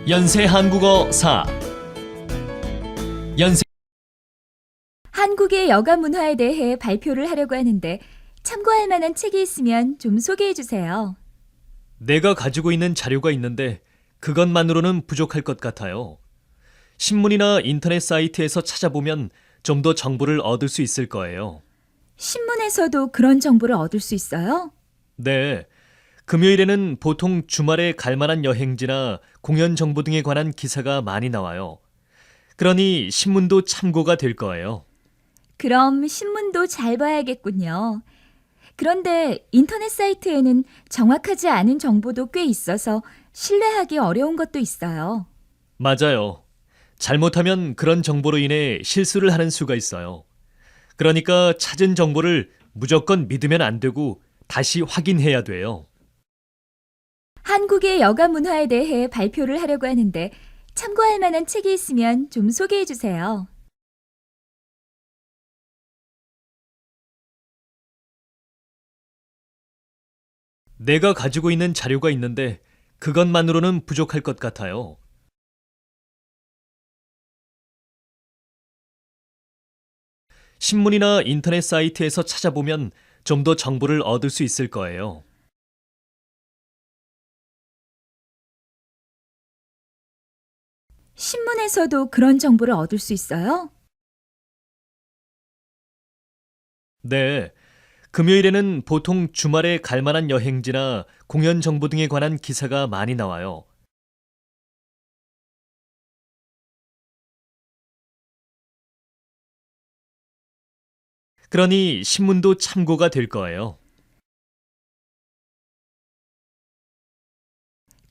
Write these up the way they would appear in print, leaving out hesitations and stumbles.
연세 한국어 4. 연세 한국의 여가 문화에 대해 발표를 하려고 하는데 참고할 만한 책이 있으면 좀 소개해 주세요. 내가 가지고 있는 자료가 있는데 그것만으로는 부족할 것 같아요. 신문이나 인터넷 사이트에서 찾아보면 좀 더 정보를 얻을 수 있을 거예요. 신문에서도 그런 정보를 얻을 수 있어요? 네. 금요일에는 보통 주말에 갈 만한 여행지나 공연 정보 등에 관한 기사가 많이 나와요. 그러니 신문도 참고가 될 거예요. 그럼 신문도 잘 봐야겠군요. 그런데 인터넷 사이트에는 정확하지 않은 정보도 꽤 있어서 신뢰하기 어려운 것도 있어요. 맞아요. 잘못하면 그런 정보로 인해 실수를 하는 수가 있어요. 그러니까 찾은 정보를 무조건 믿으면 안 되고 다시 확인해야 돼요. 한국의 여가 문화에 대해 발표를 하려고 하는데 참고할 만한 책이 있으면 좀 소개해 주세요. 내가 가지고 있는 자료가 있는데 그것만으로는 부족할 것 같아요. 신문이나 인터넷 사이트에서 찾아보면 좀 더 정보를 얻을 수 있을 거예요. 신문에서도 그런 정보를 얻을 수 있어요? 네. 금요일에는 보통 주말에 갈 만한 여행지나 공연 정보 등에 관한 기사가 많이 나와요. 그러니 신문도 참고가 될 거예요.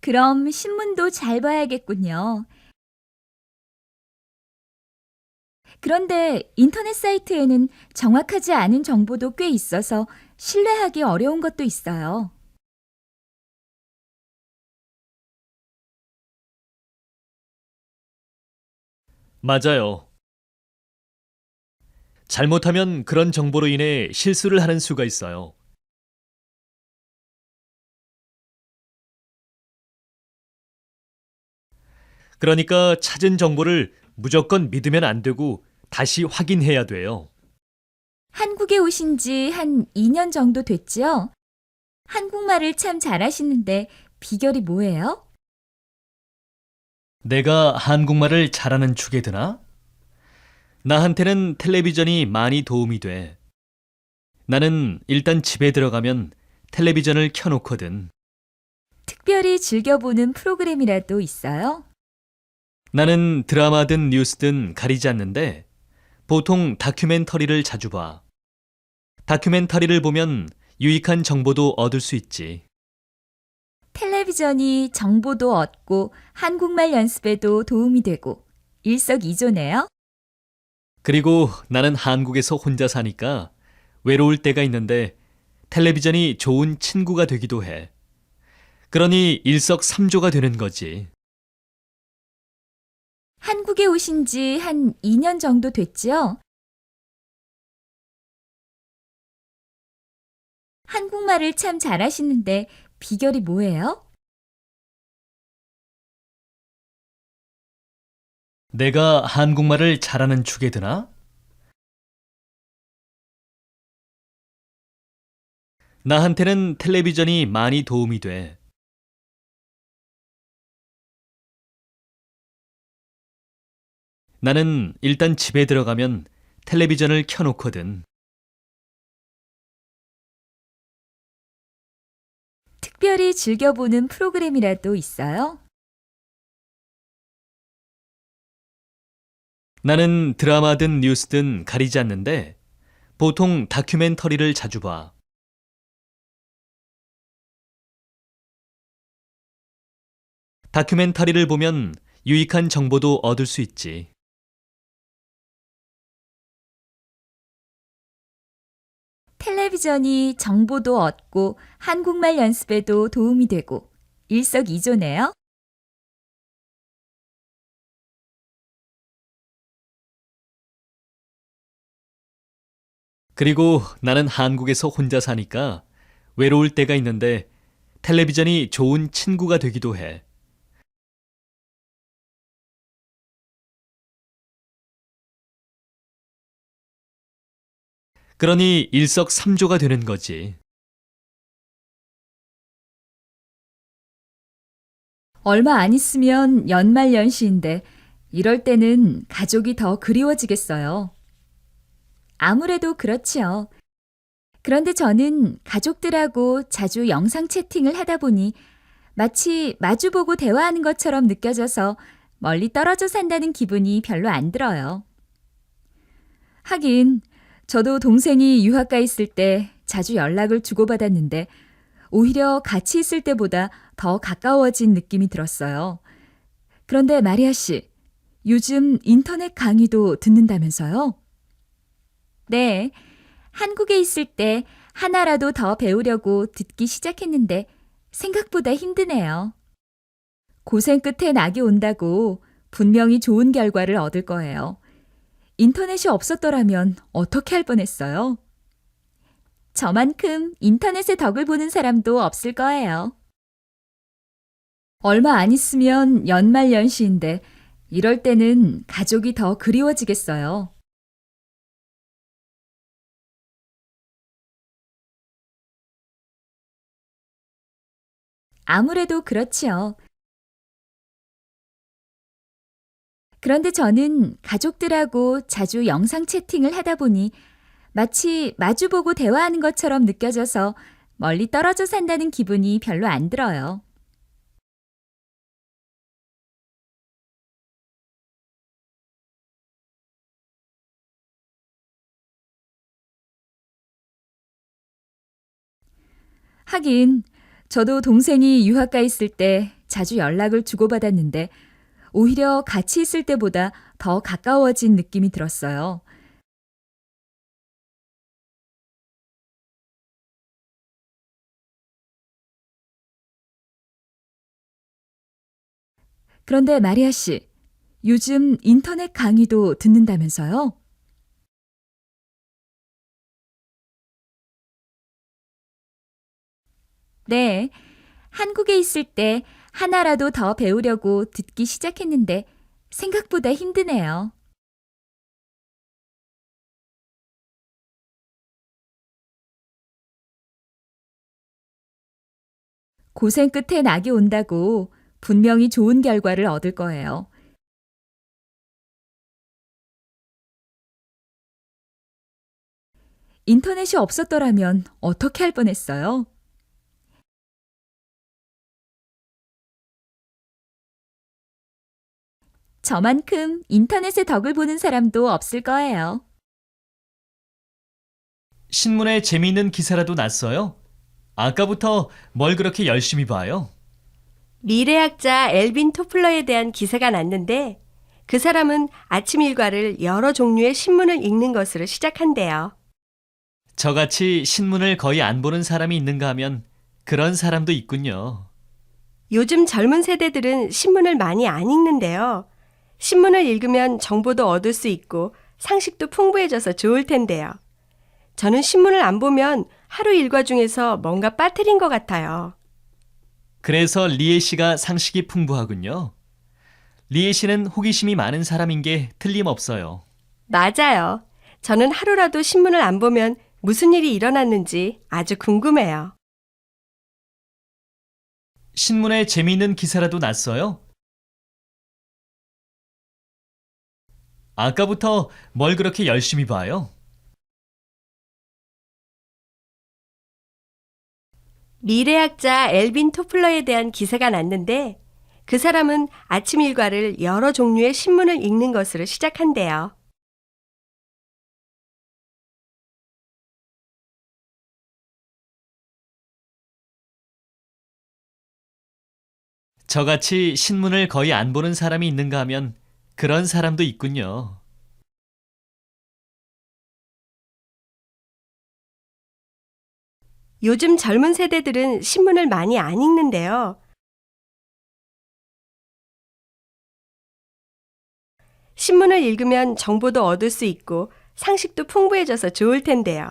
그럼 신문도 잘 봐야겠군요. 그런데 인터넷 사이트에는 정확하지 않은 정보도 꽤 있어서 신뢰하기 어려운 것도 있어요. 맞아요. 잘못하면 그런 정보로 인해 실수를 하는 수가 있어요. 그러니까 찾은 정보를 무조건 믿으면 안 되고 다시 확인해야 돼요. 한국에 오신 지 한 2년 정도 됐지요? 한국말을 참 잘하시는데 비결이 뭐예요? 내가 한국말을 잘하는 축에 드나? 나한테는 텔레비전이 많이 도움이 돼. 나는 일단 집에 들어가면 텔레비전을 켜놓거든. 특별히 즐겨보는 프로그램이라도 있어요? 나는 드라마든 뉴스든 가리지 않는데 보통 다큐멘터리를 자주 봐. 다큐멘터리를 보면 유익한 정보도 얻을 수 있지. 텔레비전이 정보도 얻고 한국말 연습에도 도움이 되고 일석이조네요? 그리고 나는 한국에서 혼자 사니까 외로울 때가 있는데 텔레비전이 좋은 친구가 되기도 해. 그러니 일석삼조가 되는 거지. 한국에 오신 지 한 2년 정도 됐지요? 한국말을 참 잘하시는데 비결이 뭐예요? 내가 한국말을 잘하는 축에 드나? 나한테는 텔레비전이 많이 도움이 돼. 나는 일단 집에 들어가면 텔레비전을 켜놓거든. 특별히 즐겨보는 프로그램이라도 있어요? 나는 드라마든 뉴스든 가리지 않는데 보통 다큐멘터리를 자주 봐. 다큐멘터리를 보면 유익한 정보도 얻을 수 있지. 텔레비전이 정보도 얻고 한국말 연습에도 도움이 되고 일석이조네요? 그리고 나는 한국에서 혼자 사니까 외로울 때가 있는데 텔레비전이 좋은 친구가 되기도 해. 그러니 일석삼조가 되는 거지. 얼마 안 있으면 연말연시인데 이럴 때는 가족이 더 그리워지겠어요. 아무래도 그렇지요. 그런데 저는 가족들하고 자주 영상 채팅을 하다 보니 마치 마주보고 대화하는 것처럼 느껴져서 멀리 떨어져 산다는 기분이 별로 안 들어요. 하긴, 저도 동생이 유학가 있을 때 자주 연락을 주고받았는데 오히려 같이 있을 때보다 더 가까워진 느낌이 들었어요. 그런데 마리아 씨, 요즘 인터넷 강의도 듣는다면서요? 네, 한국에 있을 때 하나라도 더 배우려고 듣기 시작했는데 생각보다 힘드네요. 고생 끝에 낙이 온다고 분명히 좋은 결과를 얻을 거예요. 인터넷이 없었더라면 어떻게 할 뻔했어요? 저만큼 인터넷의 덕을 보는 사람도 없을 거예요. 얼마 안 있으면 연말연시인데 이럴 때는 가족이 더 그리워지겠어요. 아무래도 그렇지요. 그런데 저는 가족들하고 자주 영상 채팅을 하다 보니 마치 마주보고 대화하는 것처럼 느껴져서 멀리 떨어져 산다는 기분이 별로 안 들어요. 하긴, 저도 동생이 유학가 있을 때 자주 연락을 주고받았는데 오히려 같이 있을 때보다 더 가까워진 느낌이 들었어요. 그런데 마리아 씨, 요즘 인터넷 강의도 듣는다면서요? 네, 한국에 있을 때 하나라도 더 배우려고 듣기 시작했는데 생각보다 힘드네요. 고생 끝에 낙이 온다고 분명히 좋은 결과를 얻을 거예요. 인터넷이 없었더라면 어떻게 할 뻔했어요? 저만큼 인터넷의 덕을 보는 사람도 없을 거예요. 신문에 재미있는 기사라도 났어요? 아까부터 뭘 그렇게 열심히 봐요? 미래학자 엘빈 토플러에 대한 기사가 났는데 그 사람은 아침 일과를 여러 종류의 신문을 읽는 것으로 시작한대요. 저같이 신문을 거의 안 보는 사람이 있는가 하면 그런 사람도 있군요. 요즘 젊은 세대들은 신문을 많이 안 읽는데요. 신문을 읽으면 정보도 얻을 수 있고 상식도 풍부해져서 좋을 텐데요. 저는 신문을 안 보면 하루 일과 중에서 뭔가 빠뜨린 것 같아요. 그래서 리에 씨가 상식이 풍부하군요. 리에 씨는 호기심이 많은 사람인 게 틀림없어요. 맞아요. 저는 하루라도 신문을 안 보면 무슨 일이 일어났는지 아주 궁금해요. 신문에 재미있는 기사라도 났어요? 아까부터 뭘 그렇게 열심히 봐요? 미래학자 엘빈 토플러에 대한 기사가 났는데 그 사람은 아침 일과를 여러 종류의 신문을 읽는 것으로 시작한대요. 저같이 신문을 거의 안 보는 사람이 있는가 하면 그런 사람도 있군요. 요즘 젊은 세대들은 신문을 많이 안 읽는데요. 신문을 읽으면 정보도 얻을 수 있고 상식도 풍부해져서 좋을 텐데요.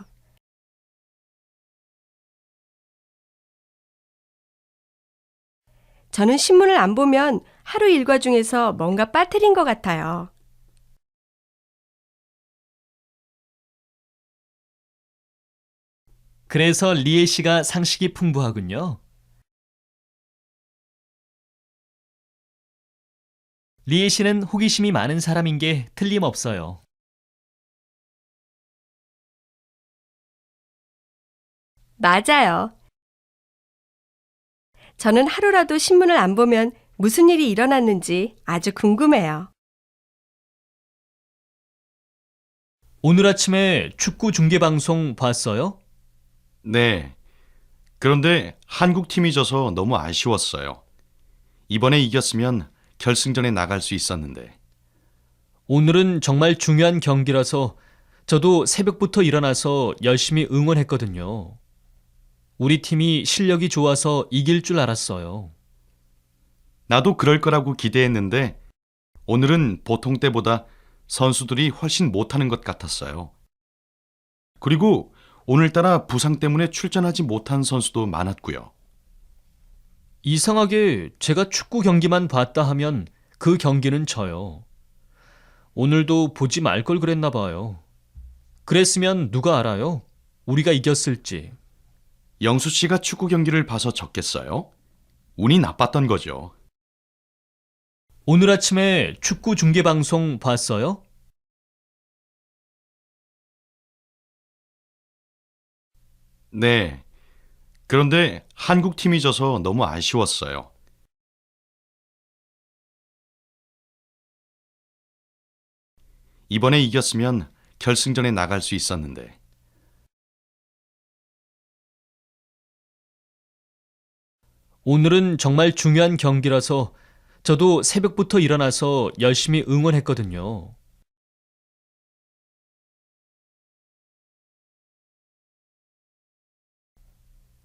저는 신문을 안 보면 하루 일과 중에서 뭔가 빠뜨린 것 같아요. 그래서 리에 씨가 상식이 풍부하군요. 리에 씨는 호기심이 많은 사람인 게 틀림없어요. 맞아요. 저는 하루라도 신문을 안 보면 무슨 일이 일어났는지 아주 궁금해요. 오늘 아침에 축구 중계방송 봤어요? 네. 그런데 한국 팀이 져서 너무 아쉬웠어요. 이번에 이겼으면 결승전에 나갈 수 있었는데. 오늘은 정말 중요한 경기라서 저도 새벽부터 일어나서 열심히 응원했거든요. 우리 팀이 실력이 좋아서 이길 줄 알았어요. 나도 그럴 거라고 기대했는데 오늘은 보통 때보다 선수들이 훨씬 못하는 것 같았어요. 그리고 오늘따라 부상 때문에 출전하지 못한 선수도 많았고요. 이상하게 제가 축구 경기만 봤다 하면 그 경기는 져요. 오늘도 보지 말 걸 그랬나 봐요. 그랬으면 누가 알아요? 우리가 이겼을지. 영수 씨가 축구 경기를 봐서 졌겠어요? 운이 나빴던 거죠. 오늘 아침에 축구 중계방송 봤어요? 네. 그런데 한국 팀이 져서 너무 아쉬웠어요. 이번에 이겼으면 결승전에 나갈 수 있었는데. 오늘은 정말 중요한 경기라서 저도 새벽부터 일어나서 열심히 응원했거든요.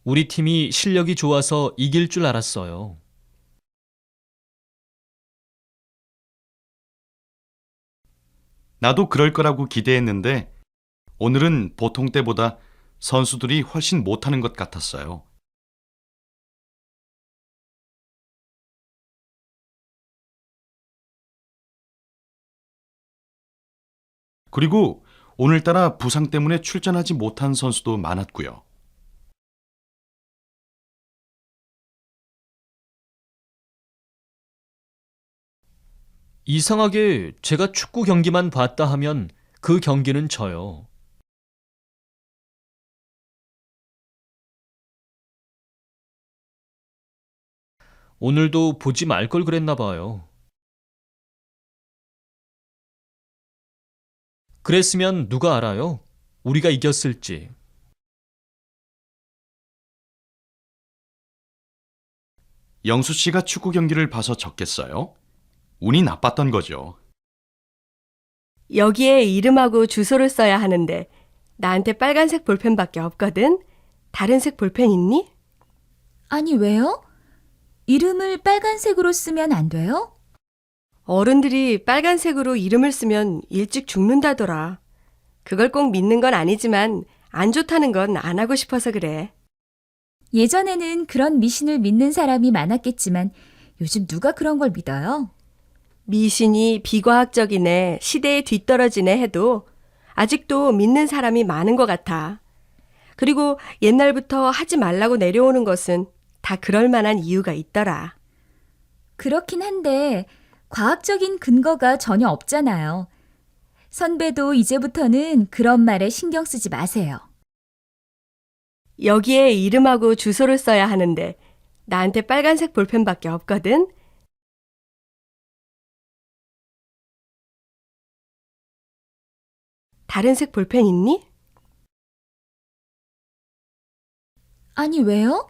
우리 팀이 실력이 좋아서 이길 줄 알았어요. 나도 그럴 거라고 기대했는데 오늘은 보통 때보다 선수들이 훨씬 못하는 것 같았어요. 그리고 오늘따라 부상 때문에 출전하지 못한 선수도 많았고요. 이상하게 제가 축구 경기만 봤다 하면 그 경기는 져요. 오늘도 보지 말 걸 그랬나 봐요. 그랬으면 누가 알아요? 우리가 이겼을지. 영수 씨가 축구 경기를 봐서 졌겠어요? 운이 나빴던 거죠. 여기에 이름하고 주소를 써야 하는데 나한테 빨간색 볼펜밖에 없거든. 다른 색 볼펜 있니? 아니, 왜요? 이름을 빨간색으로 쓰면 안 돼요? 어른들이 빨간색으로 이름을 쓰면 일찍 죽는다더라. 그걸 꼭 믿는 건 아니지만 안 좋다는 건 안 하고 싶어서 그래. 예전에는 그런 미신을 믿는 사람이 많았겠지만 요즘 누가 그런 걸 믿어요? 미신이 비과학적이네, 시대에 뒤떨어지네 해도 아직도 믿는 사람이 많은 것 같아. 그리고 옛날부터 하지 말라고 내려오는 것은 다 그럴 만한 이유가 있더라. 그렇긴 한데 과학적인 근거가 전혀 없잖아요. 선배도 이제부터는 그런 말에 신경 쓰지 마세요. 여기에 이름하고 주소를 써야 하는데 나한테 빨간색 볼펜밖에 없거든. 다른 색 볼펜 있니? 아니, 왜요?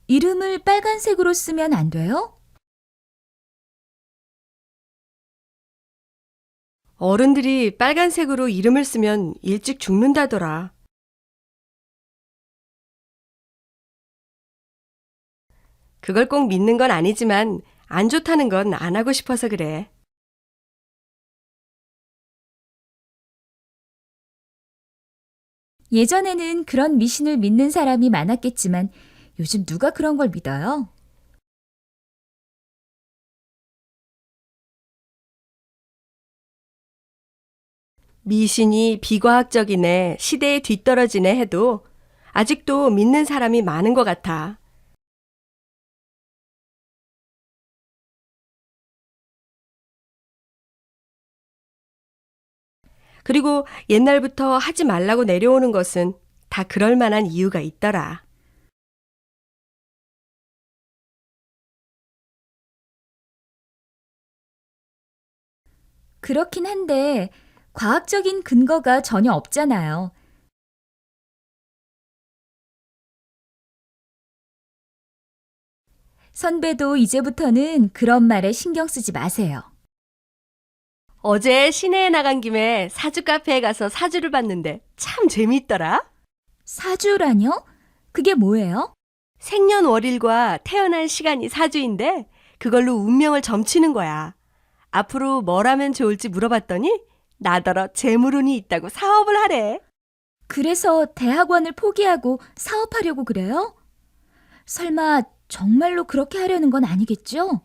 이름을 빨간색으로 쓰면 안 돼요? 어른들이 빨간색으로 이름을 쓰면 일찍 죽는다더라. 그걸 꼭 믿는 건 아니지만 안 좋다는 건 안 하고 싶어서 그래. 예전에는 그런 미신을 믿는 사람이 많았겠지만 요즘 누가 그런 걸 믿어요? 미신이 비과학적이네, 시대에 뒤떨어지네 해도 아직도 믿는 사람이 많은 것 같아. 그리고 옛날부터 하지 말라고 내려오는 것은 다 그럴 만한 이유가 있더라. 그렇긴 한데 과학적인 근거가 전혀 없잖아요. 선배도 이제부터는 그런 말에 신경 쓰지 마세요. 어제 시내에 나간 김에 사주 카페에 가서 사주를 봤는데 참 재미있더라. 사주라뇨? 그게 뭐예요? 생년월일과 태어난 시간이 사주인데 그걸로 운명을 점치는 거야. 앞으로 뭘 하면 좋을지 물어봤더니 나더러 재물운이 있다고 사업을 하래. 그래서 대학원을 포기하고 사업하려고 그래요? 설마 정말로 그렇게 하려는 건 아니겠죠?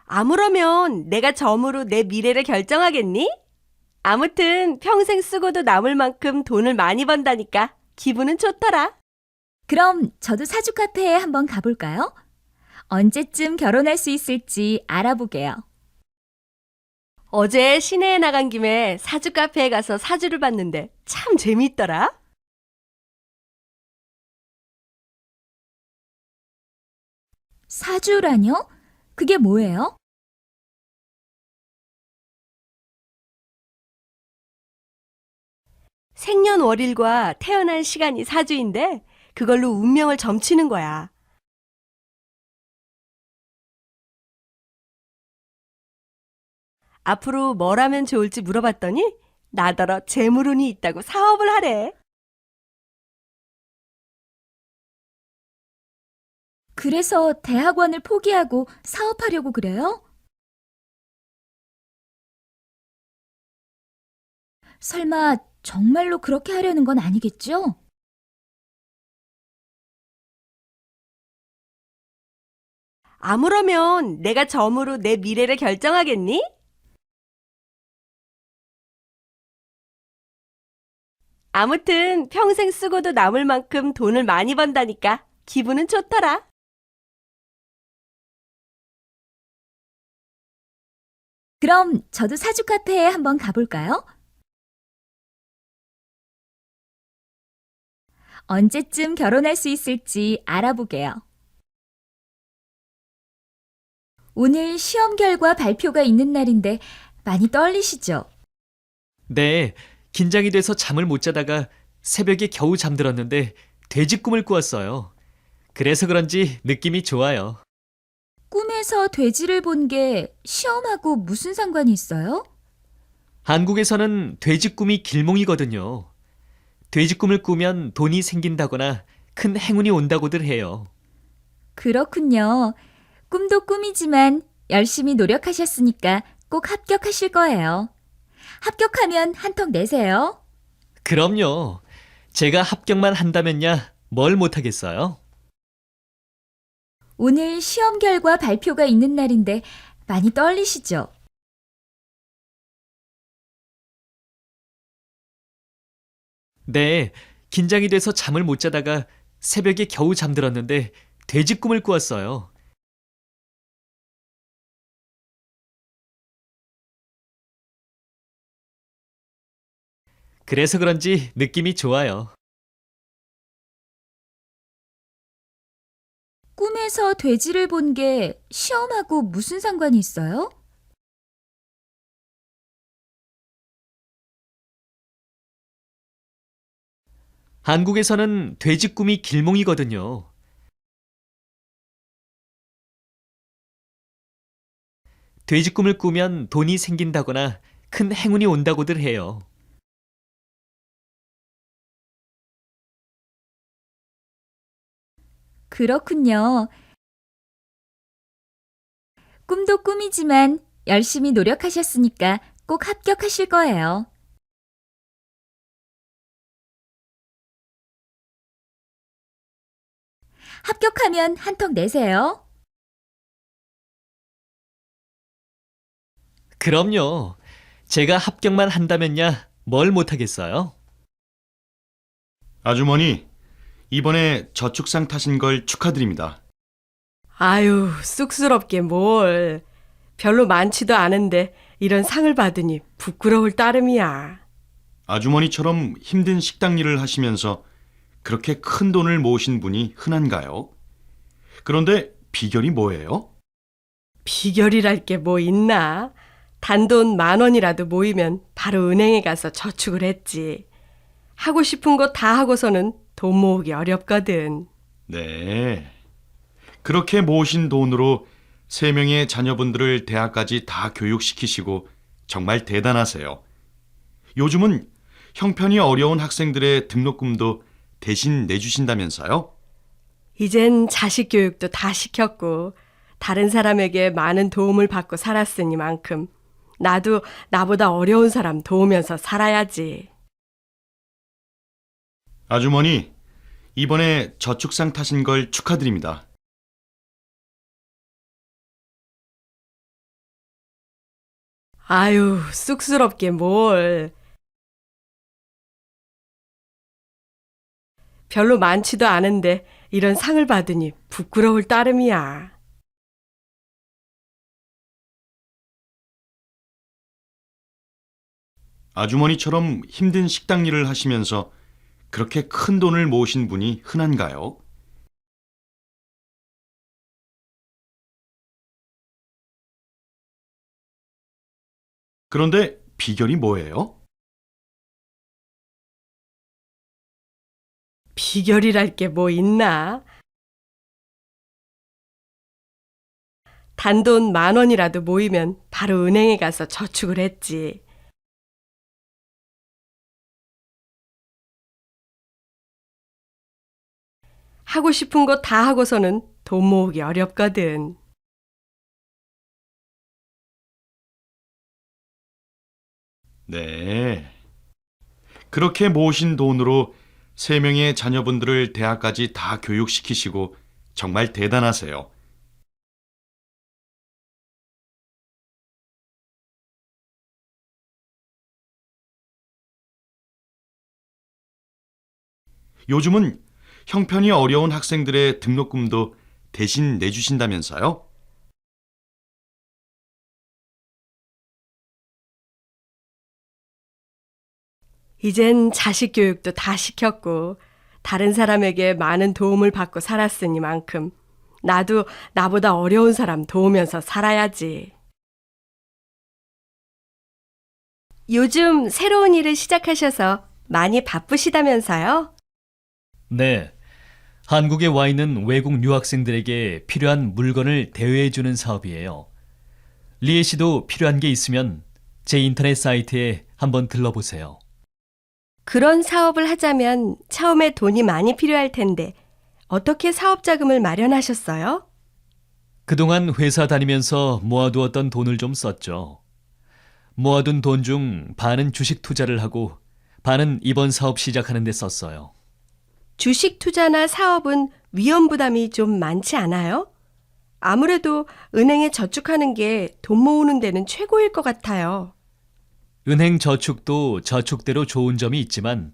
아무러면 내가 점으로 내 미래를 결정하겠니? 아무튼 평생 쓰고도 남을 만큼 돈을 많이 번다니까 기분은 좋더라. 그럼 저도 사주 카페에 한번 가볼까요? 언제쯤 결혼할 수 있을지 알아보게요. 어제 시내에 나간 김에 사주 카페에 가서 사주를 봤는데 참 재미있더라. 사주라뇨? 그게 뭐예요? 생년월일과 태어난 시간이 사주인데 그걸로 운명을 점치는 거야. 앞으로 뭘 하면 좋을지 물어봤더니 나더러 재물운이 있다고 사업을 하래. 그래서 대학원을 포기하고 사업하려고 그래요? 설마 정말로 그렇게 하려는 건 아니겠죠? 아무러면 내가 점으로 내 미래를 결정하겠니? 아무튼 평생 쓰고도 남을 만큼 돈을 많이 번다니까 기분은 좋더라. 그럼 저도 사주 카페에 한번 가볼까요? 언제쯤 결혼할 수 있을지 알아보게요. 오늘 시험 결과 발표가 있는 날인데 많이 떨리시죠? 네, 긴장이 돼서 잠을 못 자다가 새벽에 겨우 잠들었는데 돼지 꿈을 꾸었어요. 그래서 그런지 느낌이 좋아요. 꿈에서 돼지를 본 게 시험하고 무슨 상관이 있어요? 한국에서는 돼지 꿈이 길몽이거든요. 돼지 꿈을 꾸면 돈이 생긴다거나 큰 행운이 온다고들 해요. 그렇군요. 꿈도 꿈이지만 열심히 노력하셨으니까 꼭 합격하실 거예요. 합격하면 한턱 내세요. 그럼요. 제가 합격만 한다면야 뭘 못하겠어요? 오늘 시험 결과 발표가 있는 날인데 많이 떨리시죠? 네, 긴장이 돼서 잠을 못 자다가 새벽에 겨우 잠들었는데 돼지 꿈을 꾸었어요. 그래서 그런지 느낌이 좋아요. 꿈에서 돼지를 본 게 시험하고 무슨 상관이 있어요? 한국에서는 돼지 꿈이 길몽이거든요. 돼지 꿈을 꾸면 돈이 생긴다거나 큰 행운이 온다고들 해요. 그렇군요. 꿈도 꿈이지만 열심히 노력하셨으니까 꼭 합격하실 거예요. 합격하면 한턱 내세요. 그럼요. 제가 합격만 한다면야 뭘 못하겠어요? 아주머니, 이번에 저축상 타신 걸 축하드립니다. 아유, 쑥스럽게 뭘. 별로 많지도 않은데 이런 상을 받으니 부끄러울 따름이야. 아주머니처럼 힘든 식당 일을 하시면서 그렇게 큰 돈을 모으신 분이 흔한가요? 그런데 비결이 뭐예요? 비결이랄 게 뭐 있나? 단돈 10,000원이라도 모이면 바로 은행에 가서 저축을 했지. 하고 싶은 거 다 하고서는 돈 모으기 어렵거든. 네. 그렇게 모으신 돈으로 3명의 자녀분들을 대학까지 다 교육시키시고 정말 대단하세요. 요즘은 형편이 어려운 학생들의 등록금도 대신 내주신다면서요? 이젠 자식 교육도 다 시켰고 다른 사람에게 많은 도움을 받고 살았으니만큼 나도 나보다 어려운 사람 도우면서 살아야지. 아주머니, 이번에 저축상 타신 걸 축하드립니다. 아유, 쑥스럽게 뭘. 별로 많지도 않은데 이런 상을 받으니 부끄러울 따름이야. 아주머니처럼 힘든 식당 일을 하시면서 그렇게 큰 돈을 모으신 분이 흔한가요? 그런데 비결이 뭐예요? 비결이랄 게 뭐 있나? 단돈 10,000원이라도 모이면 바로 은행에 가서 저축을 했지. 하고 싶은 거 다 하고서는 돈 모으기 어렵거든. 네. 그렇게 모으신 돈으로 3명의 자녀분들을 대학까지 다 교육시키시고 정말 대단하세요. 요즘은 형편이 어려운 학생들의 등록금도 대신 내주신다면서요? 이젠 자식 교육도 다 시켰고 다른 사람에게 많은 도움을 받고 살았으니만큼 나도 나보다 어려운 사람 도우면서 살아야지. 요즘 새로운 일을 시작하셔서 많이 바쁘시다면서요? 네. 한국에 와 있는 외국 유학생들에게 필요한 물건을 대여해주는 사업이에요. 리에 씨도 필요한 게 있으면 제 인터넷 사이트에 한번 들러보세요. 그런 사업을 하자면 처음에 돈이 많이 필요할 텐데 어떻게 사업 자금을 마련하셨어요? 그동안 회사 다니면서 모아두었던 돈을 좀 썼죠. 모아둔 돈 중 반은 주식 투자를 하고 반은 이번 사업 시작하는 데 썼어요. 주식 투자나 사업은 위험 부담이 좀 많지 않아요? 아무래도 은행에 저축하는 게 돈 모으는 데는 최고일 것 같아요. 은행 저축도 저축대로 좋은 점이 있지만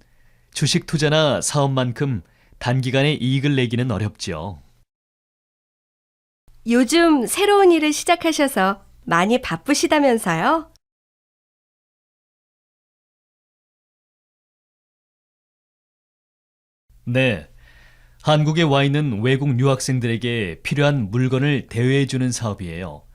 주식 투자나 사업만큼 단기간에 이익을 내기는 어렵지요. 요즘 새로운 일을 시작하셔서 많이 바쁘시다면서요? 네. 한국에 와 있는 외국 유학생들에게 필요한 물건을 대여해주는 사업이에요.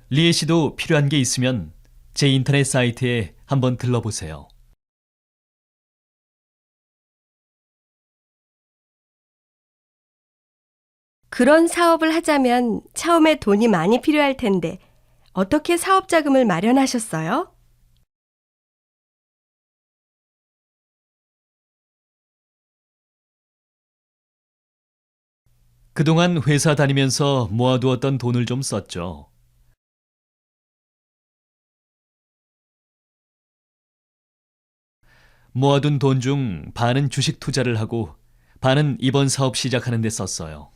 리에 씨도 필요한 게 있으면 제 인터넷 사이트에 한번 들러보세요. 그런 사업을 하자면 처음에 돈이 많이 필요할 텐데 어떻게 사업 자금을 마련하셨어요? 그동안 회사 다니면서 모아두었던 돈을 좀 썼죠. 모아둔 돈 중 반은 주식 투자를 하고 반은 이번 사업 시작하는 데 썼어요.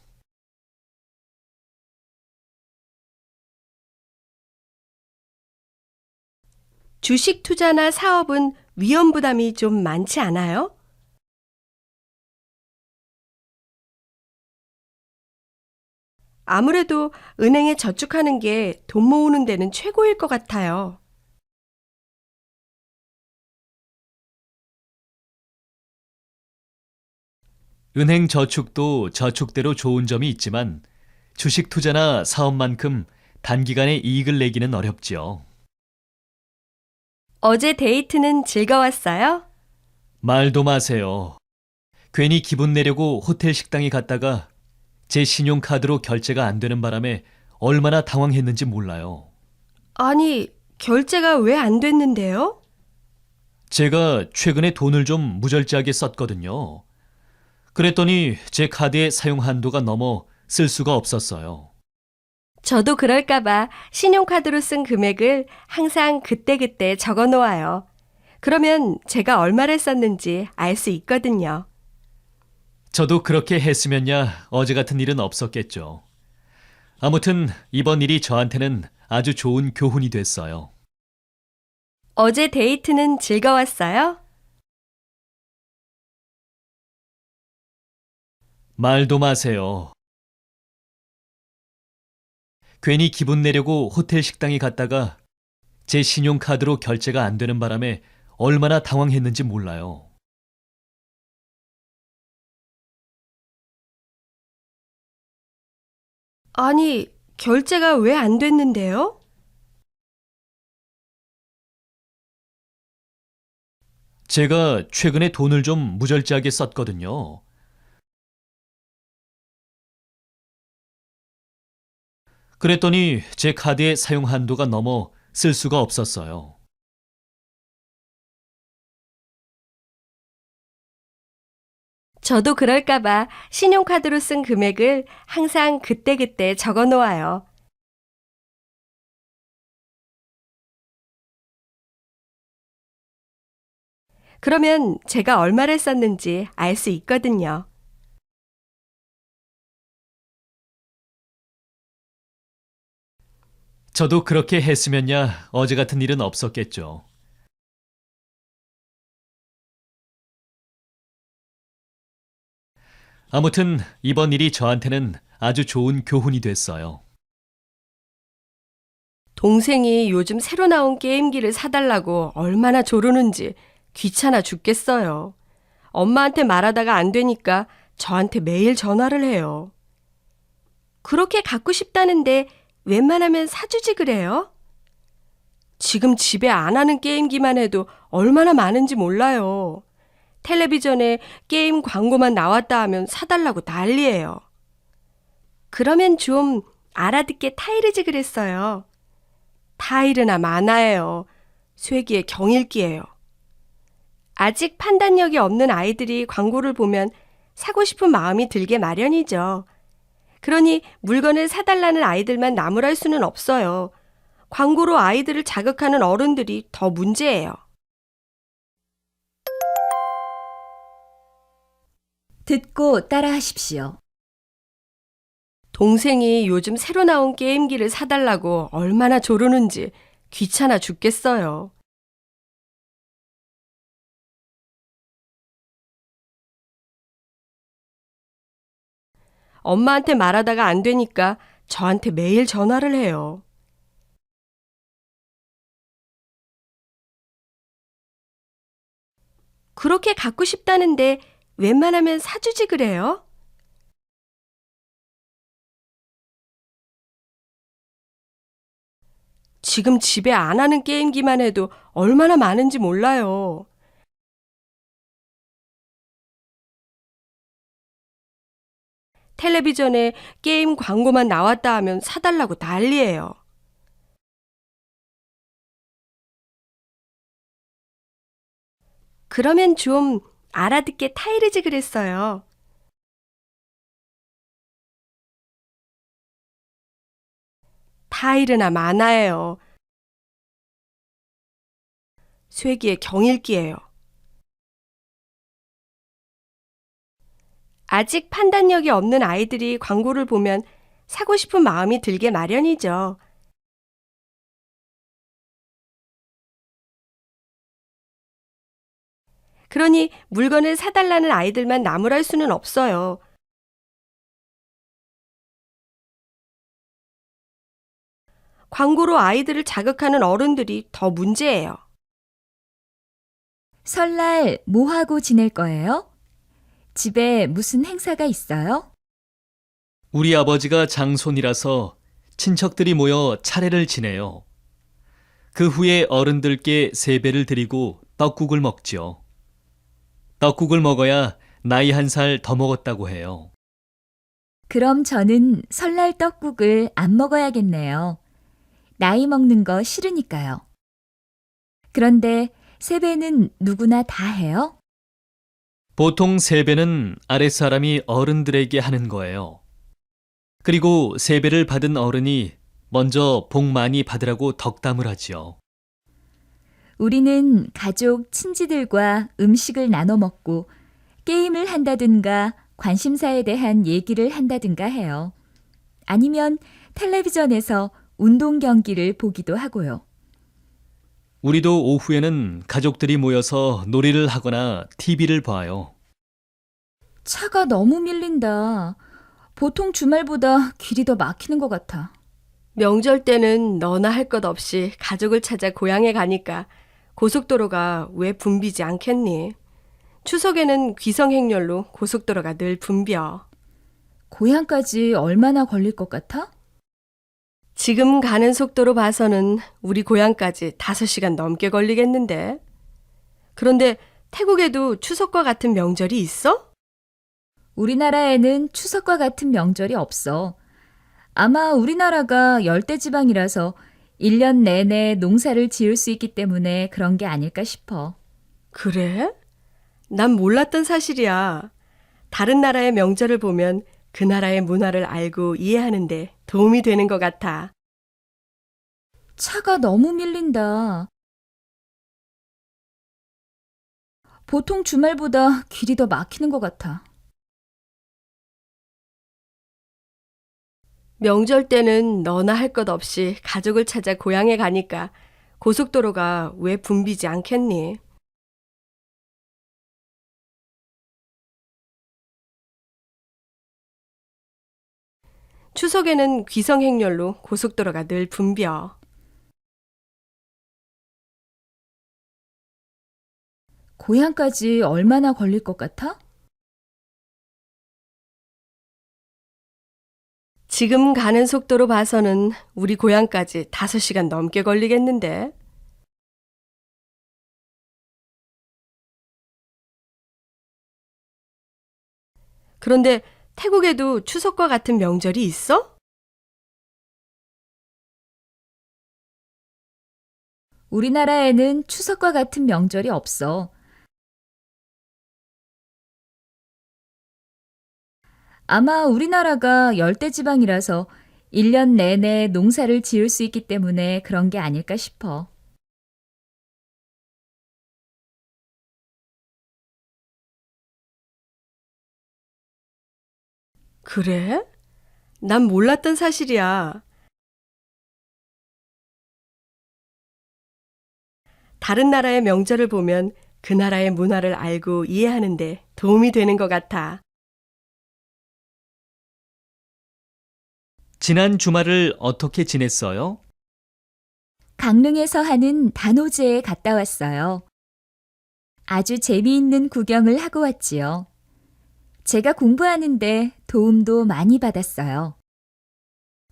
주식 투자나 사업은 위험 부담이 좀 많지 않아요? 아무래도 은행에 저축하는 게 돈 모으는 데는 최고일 것 같아요. 은행 저축도 저축대로 좋은 점이 있지만 주식 투자나 사업만큼 단기간에 이익을 내기는 어렵지요. 어제 데이트는 즐거웠어요? 말도 마세요. 괜히 기분 내려고 호텔 식당에 갔다가 제 신용카드로 결제가 안 되는 바람에 얼마나 당황했는지 몰라요. 아니, 결제가 왜 안 됐는데요? 제가 최근에 돈을 좀 무절제하게 썼거든요. 그랬더니 제 카드의 사용 한도가 넘어 쓸 수가 없었어요. 저도 그럴까봐 신용카드로 쓴 금액을 항상 그때그때 적어 놓아요. 그러면 제가 얼마를 썼는지 알 수 있거든요. 저도 그렇게 했으면야 어제 같은 일은 없었겠죠. 아무튼 이번 일이 저한테는 아주 좋은 교훈이 됐어요. 어제 데이트는 즐거웠어요? 말도 마세요. 괜히 기분 내려고 호텔 식당에 갔다가 제 신용카드로 결제가 안 되는 바람에 얼마나 당황했는지 몰라요. 아니, 결제가 왜 안 됐는데요? 제가 최근에 돈을 좀 무절제하게 썼거든요. 그랬더니 제 카드의 사용 한도가 넘어 쓸 수가 없었어요. 저도 그럴까봐 신용카드로 쓴 금액을 항상 그때그때 적어 놓아요. 그러면 제가 얼마를 썼는지 알 수 있거든요. 저도 그렇게 했으면야 어제 같은 일은 없었겠죠. 아무튼 이번 일이 저한테는 아주 좋은 교훈이 됐어요. 동생이 요즘 새로 나온 게임기를 사달라고 얼마나 조르는지 귀찮아 죽겠어요. 엄마한테 말하다가 안 되니까 저한테 매일 전화를 해요. 그렇게 갖고 싶다는데 웬만하면 사주지 그래요? 지금 집에 안 하는 게임기만 해도 얼마나 많은지 몰라요. 텔레비전에 게임 광고만 나왔다 하면 사달라고 난리예요. 그러면 좀 알아듣게 타이르지 그랬어요. 타이르나 마나예요. 쇠기의 경읽기예요. 아직 판단력이 없는 아이들이 광고를 보면 사고 싶은 마음이 들게 마련이죠. 그러니 물건을 사달라는 아이들만 나무랄 수는 없어요. 광고로 아이들을 자극하는 어른들이 더 문제예요. 듣고 따라하십시오. 동생이 요즘 새로 나온 게임기를 사달라고 얼마나 조르는지 귀찮아 죽겠어요. 엄마한테 말하다가 안 되니까 저한테 매일 전화를 해요. 그렇게 갖고 싶다는데 웬만하면 사주지 그래요? 지금 집에 안 하는 게임기만 해도 얼마나 많은지 몰라요. 텔레비전에 게임 광고만 나왔다 하면 사달라고 난리예요. 그러면 좀 알아듣게 타이르지 그랬어요. 타이르나 마나예요. 쇠기의 경읽기예요. 아직 판단력이 없는 아이들이 광고를 보면 사고 싶은 마음이 들게 마련이죠. 그러니 물건을 사달라는 아이들만 나무랄 수는 없어요. 광고로 아이들을 자극하는 어른들이 더 문제예요. 설날 뭐 하고 지낼 거예요? 집에 무슨 행사가 있어요? 우리 아버지가 장손이라서 친척들이 모여 차례를 지내요. 그 후에 어른들께 세배를 드리고 떡국을 먹죠. 떡국을 먹어야 나이 1살 더 먹었다고 해요. 그럼 저는 설날 떡국을 안 먹어야겠네요. 나이 먹는 거 싫으니까요. 그런데 세배는 누구나 다 해요? 보통 세배는 아랫사람이 어른들에게 하는 거예요. 그리고 세배를 받은 어른이 먼저 복 많이 받으라고 덕담을 하지요. 우리는 가족, 친지들과 음식을 나눠 먹고 게임을 한다든가 관심사에 대한 얘기를 한다든가 해요. 아니면 텔레비전에서 운동 경기를 보기도 하고요. 우리도 오후에는 가족들이 모여서 놀이를 하거나 TV를 봐요. 차가 너무 밀린다. 보통 주말보다 길이 더 막히는 것 같아. 명절 때는 너나 할 것 없이 가족을 찾아 고향에 가니까 고속도로가 왜 붐비지 않겠니? 추석에는 귀성행렬로 고속도로가 늘 붐벼. 고향까지 얼마나 걸릴 것 같아? 지금 가는 속도로 봐서는 우리 고향까지 5시간 넘게 걸리겠는데. 그런데 태국에도 추석과 같은 명절이 있어? 우리나라에는 추석과 같은 명절이 없어. 아마 우리나라가 열대지방이라서 1년 내내 농사를 지을 수 있기 때문에 그런 게 아닐까 싶어. 그래? 난 몰랐던 사실이야. 다른 나라의 명절을 보면 그 나라의 문화를 알고 이해하는데 도움이 되는 것 같아. 차가 너무 밀린다. 보통 주말보다 길이 더 막히는 것 같아. 명절 때는 너나 할 것 없이 가족을 찾아 고향에 가니까 고속도로가 왜 붐비지 않겠니? 추석에는 귀성행렬로 고속도로가 늘 붐벼. 고향까지 얼마나 걸릴 것 같아? 지금 가는 속도로 봐서는 우리 고향까지 5시간 넘게 걸리겠는데. 그런데 태국에도 추석과 같은 명절이 있어? 우리나라에는 추석과 같은 명절이 없어. 아마 우리나라가 열대지방이라서 1년 내내 농사를 지을 수 있기 때문에 그런 게 아닐까 싶어. 그래? 난 몰랐던 사실이야. 다른 나라의 명절을 보면 그 나라의 문화를 알고 이해하는데 도움이 되는 것 같아. 지난 주말을 어떻게 지냈어요? 강릉에서 하는 단오제에 갔다 왔어요. 아주 재미있는 구경을 하고 왔지요. 제가 공부하는데 도움도 많이 받았어요.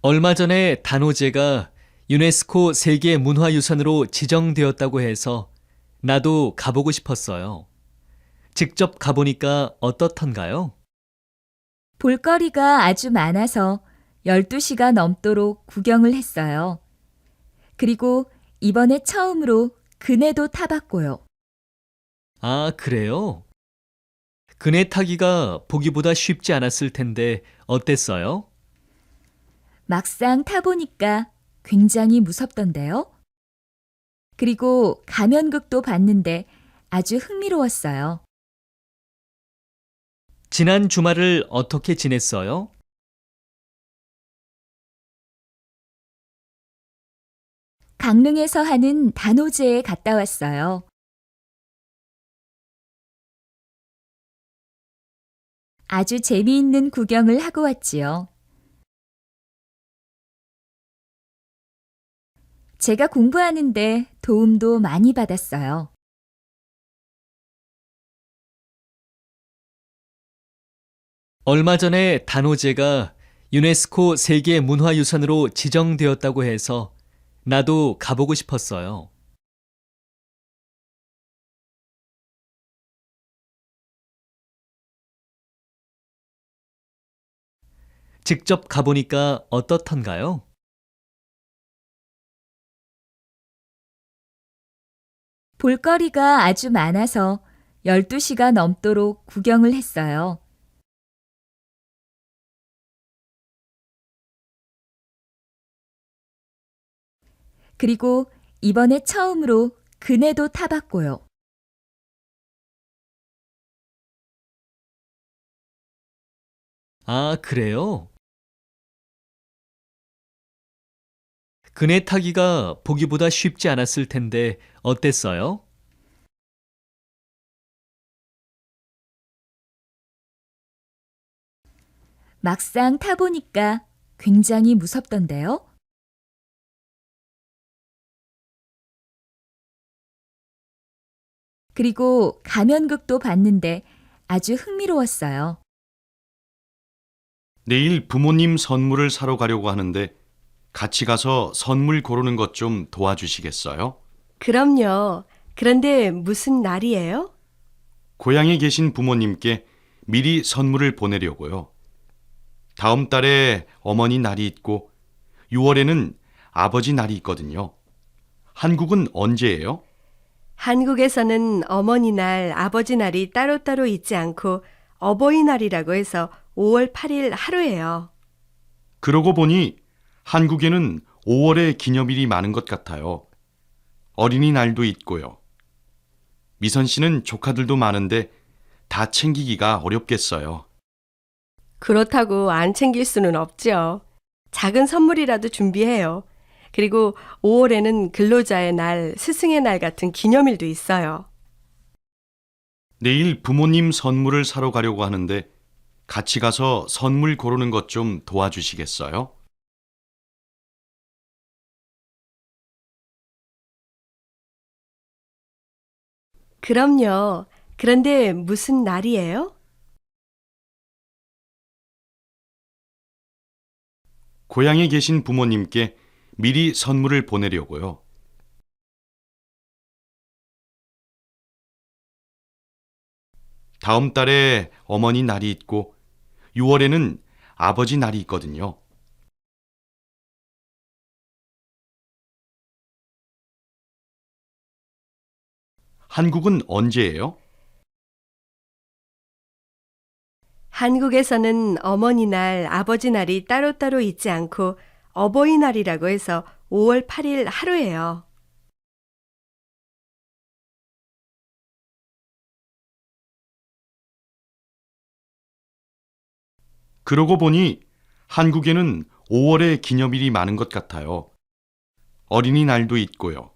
얼마 전에 단오제가 유네스코 세계 문화유산으로 지정되었다고 해서 나도 가보고 싶었어요. 직접 가보니까 어떻던가요? 볼거리가 아주 많아서 12시가 넘도록 구경을 했어요. 그리고 이번에 처음으로 그네도 타봤고요. 아, 그래요? 그네 타기가 보기보다 쉽지 않았을 텐데 어땠어요? 막상 타보니까 굉장히 무섭던데요. 그리고 가면극도 봤는데 아주 흥미로웠어요. 지난 주말을 어떻게 지냈어요? 강릉에서 하는 단오제에 갔다 왔어요. 아주 재미있는 구경을 하고 왔지요. 제가 공부하는데 도움도 많이 받았어요. 얼마 전에 단오제가 유네스코 세계 문화유산으로 지정되었다고 해서 나도 가보고 싶었어요. 직접 가보니까 어떻던가요? 볼거리가 아주 많아서 12시가 넘도록 구경을 했어요. 그리고 이번에 처음으로 그네도 타봤고요. 아, 그래요? 그네 타기가 보기보다 쉽지 않았을 텐데 어땠어요? 막상 타보니까 굉장히 무섭던데요. 그리고 가면극도 봤는데 아주 흥미로웠어요. 내일 부모님 선물을 사러 가려고 하는데 같이 가서 선물 고르는 것 좀 도와주시겠어요? 그럼요. 그런데 무슨 날이에요? 고향에 계신 부모님께 미리 선물을 보내려고요. 다음 달에 어머니 날이 있고 6월에는 아버지 날이 있거든요. 한국은 언제예요? 한국에서는 어머니 날, 아버지 날이 따로따로 있지 않고 어버이날이라고 해서 5월 8일 하루예요. 그러고 보니 한국에는 5월에 기념일이 많은 것 같아요. 어린이날도 있고요. 미선 씨는 조카들도 많은데 다 챙기기가 어렵겠어요. 그렇다고 안 챙길 수는 없죠. 작은 선물이라도 준비해요. 그리고 5월에는 근로자의 날, 스승의 날 같은 기념일도 있어요. 내일 부모님 선물을 사러 가려고 하는데 같이 가서 선물 고르는 것 좀 도와주시겠어요? 그럼요. 그런데 무슨 날이에요? 고향에 계신 부모님께 미리 선물을 보내려고요. 다음 달에 어머니 날이 있고 6월에는 아버지 날이 있거든요. 한국은 언제예요? 한국에서는 어머니 날, 아버지 날이 따로따로 있지 않고 어버이날이라고 해서 5월 8일 하루예요. 그러고 보니 한국에는 5월에 기념일이 많은 것 같아요. 어린이날도 있고요.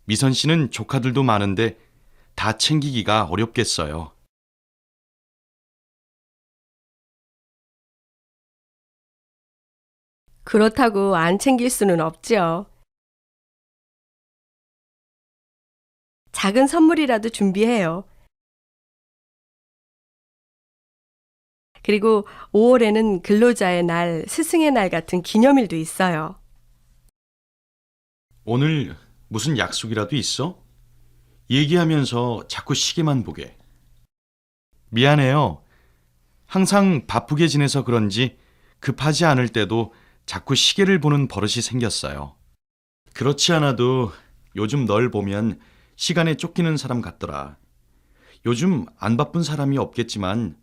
미선 씨는 조카들도 많은데 다 챙기기가 어렵겠어요. 그렇다고 안 챙길 수는 없죠. 작은 선물이라도 준비해요. 그리고 5월에는 근로자의 날, 스승의 날 같은 기념일도 있어요. 오늘 무슨 약속이라도 있어? 얘기하면서 자꾸 시계만 보게. 미안해요. 항상 바쁘게 지내서 그런지 급하지 않을 때도 자꾸 시계를 보는 버릇이 생겼어요. 그렇지 않아도 요즘 널 보면 시간에 쫓기는 사람 같더라. 요즘 안 바쁜 사람이 없겠지만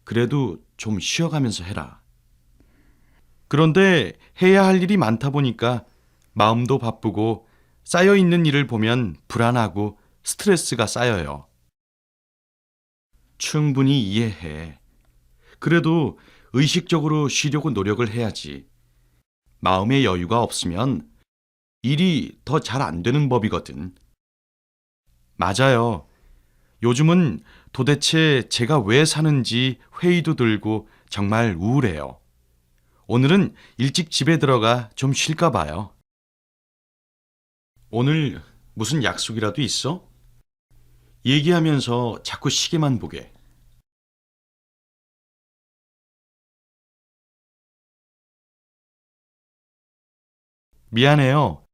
그래도 좀 쉬어가면서 해라. 그런데 해야 할 일이 많다 보니까 마음도 바쁘고 쌓여있는 일을 보면 불안하고 스트레스가 쌓여요. 충분히 이해해. 그래도 의식적으로 쉬려고 노력을 해야지. 마음의 여유가 없으면 일이 더 잘 안 되는 법이거든. 맞아요. 요즘은 도대체 제가 왜 사는지 회의도 들고 정말 우울해요. 오늘은 일찍 집에 들어가 좀 쉴까 봐요. 오늘 무슨 약속이라도 있어? 얘기하면서 자꾸 시계만 보게. 미안해요.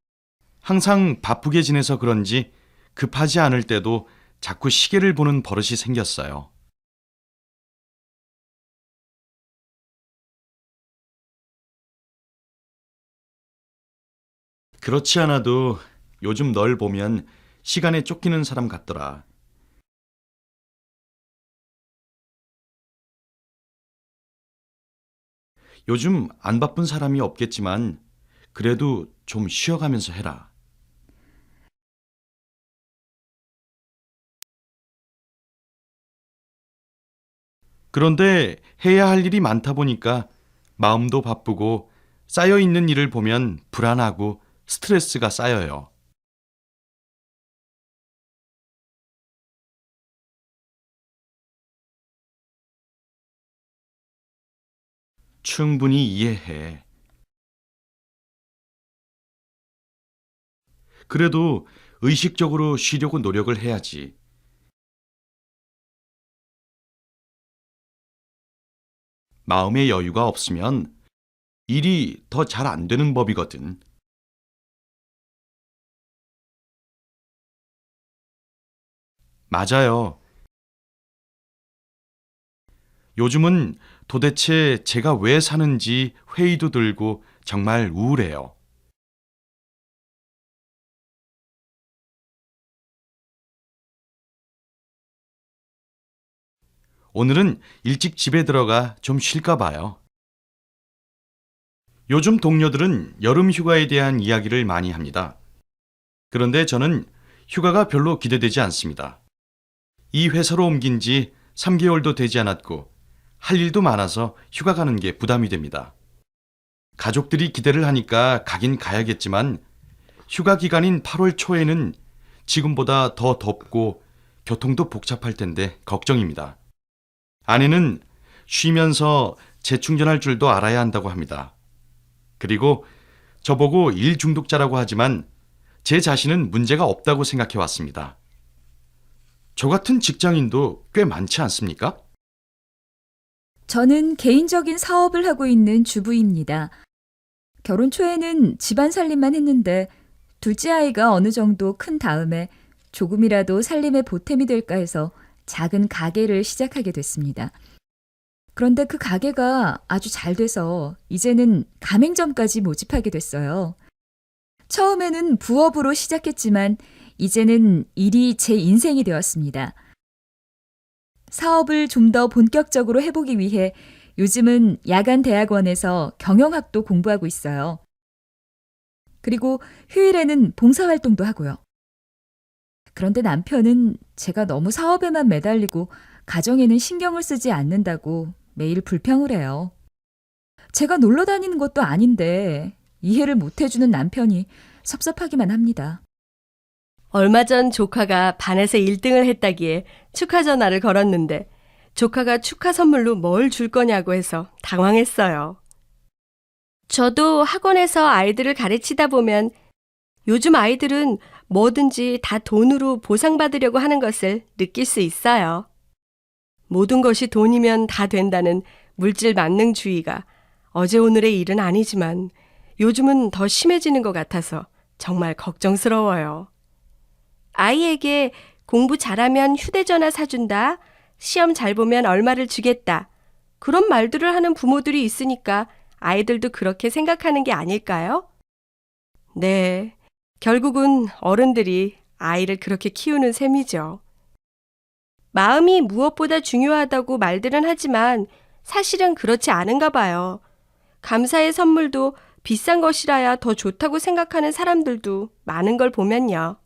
항상 바쁘게 지내서 그런지 급하지 않을 때도 자꾸 시계를 보는 버릇이 생겼어요. 그렇지 않아도 요즘 널 보면 시간에 쫓기는 사람 같더라. 요즘 안 바쁜 사람이 없겠지만 그래도 좀 쉬어가면서 해라. 그런데 해야 할 일이 많다 보니까 마음도 바쁘고 쌓여 있는 일을 보면 불안하고 스트레스가 쌓여요. 충분히 이해해. 그래도 의식적으로 쉬려고 노력을 해야지. 마음의 여유가 없으면 일이 더 잘 안 되는 법이거든. 맞아요. 요즘은 도대체 제가 왜 사는지 회의도 들고 정말 우울해요. 오늘은 일찍 집에 들어가 좀 쉴까 봐요. 요즘 동료들은 여름 휴가에 대한 이야기를 많이 합니다. 그런데 저는 휴가가 별로 기대되지 않습니다. 이 회사로 옮긴 지 3개월도 되지 않았고 할 일도 많아서 휴가 가는 게 부담이 됩니다. 가족들이 기대를 하니까 가긴 가야겠지만 휴가 기간인 8월 초에는 지금보다 더 덥고 교통도 복잡할 텐데 걱정입니다. 아내는 쉬면서 재충전할 줄도 알아야 한다고 합니다. 그리고 저보고 일 중독자라고 하지만 제 자신은 문제가 없다고 생각해 왔습니다. 저 같은 직장인도 꽤 많지 않습니까? 저는 개인적인 사업을 하고 있는 주부입니다. 결혼 초에는 집안 살림만 했는데 둘째 아이가 어느 정도 큰 다음에 조금이라도 살림에 보탬이 될까 해서 작은 가게를 시작하게 됐습니다. 그런데 그 가게가 아주 잘 돼서 이제는 가맹점까지 모집하게 됐어요. 처음에는 부업으로 시작했지만 이제는 일이 제 인생이 되었습니다. 사업을 좀 더 본격적으로 해보기 위해 요즘은 야간 대학원에서 경영학도 공부하고 있어요. 그리고 휴일에는 봉사활동도 하고요. 그런데 남편은 제가 너무 사업에만 매달리고 가정에는 신경을 쓰지 않는다고 매일 불평을 해요. 제가 놀러 다니는 것도 아닌데 이해를 못 해주는 남편이 섭섭하기만 합니다. 얼마 전 조카가 반에서 1등을 했다기에 축하 전화를 걸었는데 조카가 축하 선물로 뭘 줄 거냐고 해서 당황했어요. 저도 학원에서 아이들을 가르치다 보면 요즘 아이들은 뭐든지 다 돈으로 보상받으려고 하는 것을 느낄 수 있어요. 모든 것이 돈이면 다 된다는 물질 만능주의가 어제 오늘의 일은 아니지만 요즘은 더 심해지는 것 같아서 정말 걱정스러워요. 아이에게 공부 잘하면 휴대전화 사준다, 시험 잘 보면 얼마를 주겠다, 그런 말들을 하는 부모들이 있으니까 아이들도 그렇게 생각하는 게 아닐까요? 네, 결국은 어른들이 아이를 그렇게 키우는 셈이죠. 마음이 무엇보다 중요하다고 말들은 하지만 사실은 그렇지 않은가 봐요. 감사의 선물도 비싼 것이라야 더 좋다고 생각하는 사람들도 많은 걸 보면요.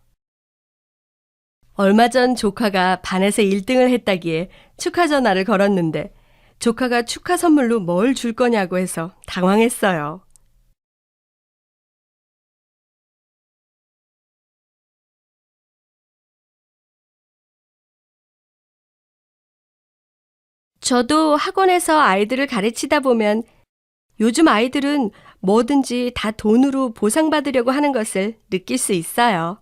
얼마 전 조카가 반에서 1등을 했다기에 축하 전화를 걸었는데 조카가 축하 선물로 뭘 줄 거냐고 해서 당황했어요. 저도 학원에서 아이들을 가르치다 보면 요즘 아이들은 뭐든지 다 돈으로 보상받으려고 하는 것을 느낄 수 있어요.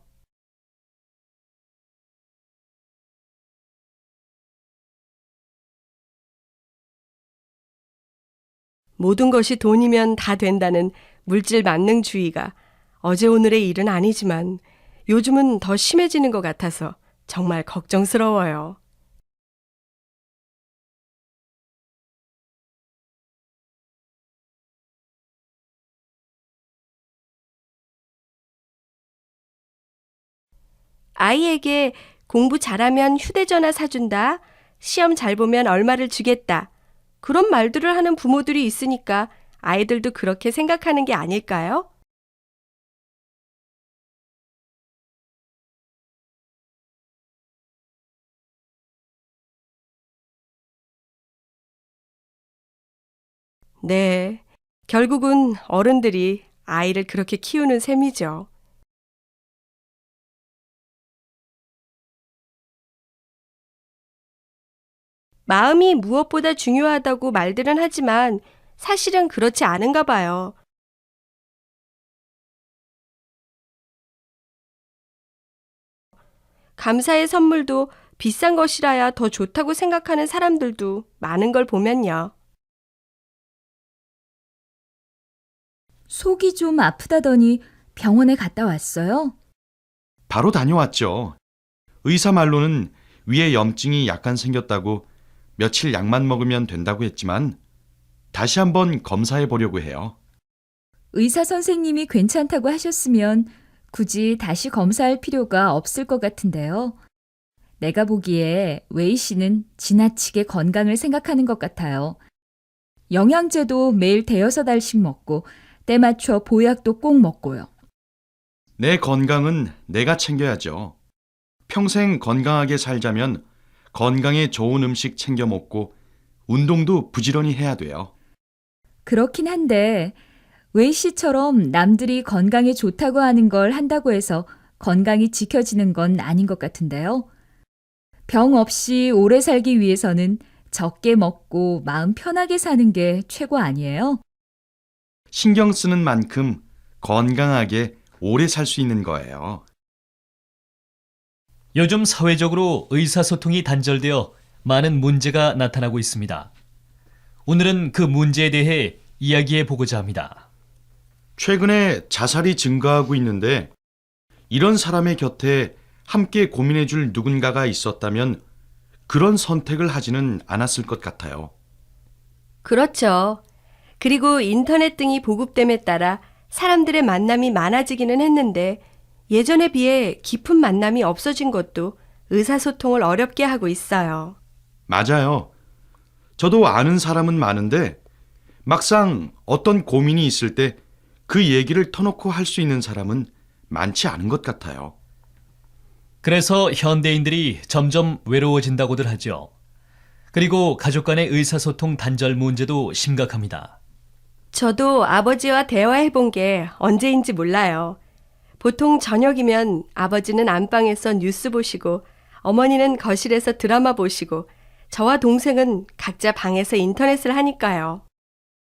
모든 것이 돈이면 다 된다는 물질 만능주의가 어제 오늘의 일은 아니지만 요즘은 더 심해지는 것 같아서 정말 걱정스러워요. 아이에게 공부 잘하면 휴대전화 사준다, 시험 잘 보면 얼마를 주겠다, 그런 말들을 하는 부모들이 있으니까 아이들도 그렇게 생각하는 게 아닐까요? 네, 결국은 어른들이 아이를 그렇게 키우는 셈이죠. 마음이 무엇보다 중요하다고 말들은 하지만 사실은 그렇지 않은가 봐요. 감사의 선물도 비싼 것이라야 더 좋다고 생각하는 사람들도 많은 걸 보면요. 속이 좀 아프다더니 병원에 갔다 왔어요? 바로 다녀왔죠. 의사 말로는 위에 염증이 약간 생겼다고 며칠 약만 먹으면 된다고 했지만 다시 한번 검사해 보려고 해요. 의사 선생님이 괜찮다고 하셨으면 굳이 다시 검사할 필요가 없을 것 같은데요. 내가 보기에 웨이 씨는 지나치게 건강을 생각하는 것 같아요. 영양제도 매일 대여섯 알씩 먹고 때 맞춰 보약도 꼭 먹고요. 내 건강은 내가 챙겨야죠. 평생 건강하게 살자면 건강에 좋은 음식 챙겨 먹고 운동도 부지런히 해야 돼요. 그렇긴 한데 웨이 씨처럼 남들이 건강에 좋다고 하는 걸 한다고 해서 건강이 지켜지는 건 아닌 것 같은데요. 병 없이 오래 살기 위해서는 적게 먹고 마음 편하게 사는 게 최고 아니에요? 신경 쓰는 만큼 건강하게 오래 살 수 있는 거예요. 요즘 사회적으로 의사소통이 단절되어 많은 문제가 나타나고 있습니다. 오늘은 그 문제에 대해 이야기해 보고자 합니다. 최근에 자살이 증가하고 있는데 이런 사람의 곁에 함께 고민해 줄 누군가가 있었다면 그런 선택을 하지는 않았을 것 같아요. 그렇죠. 그리고 인터넷 등이 보급됨에 따라 사람들의 만남이 많아지기는 했는데 예전에 비해 깊은 만남이 없어진 것도 의사소통을 어렵게 하고 있어요. 맞아요. 저도 아는 사람은 많은데 막상 어떤 고민이 있을 때 그 얘기를 터놓고 할 수 있는 사람은 많지 않은 것 같아요. 그래서 현대인들이 점점 외로워진다고들 하죠. 그리고 가족 간의 의사소통 단절 문제도 심각합니다. 저도 아버지와 대화해 본 게 언제인지 몰라요. 보통 저녁이면 아버지는 안방에서 뉴스 보시고 어머니는 거실에서 드라마 보시고 저와 동생은 각자 방에서 인터넷을 하니까요.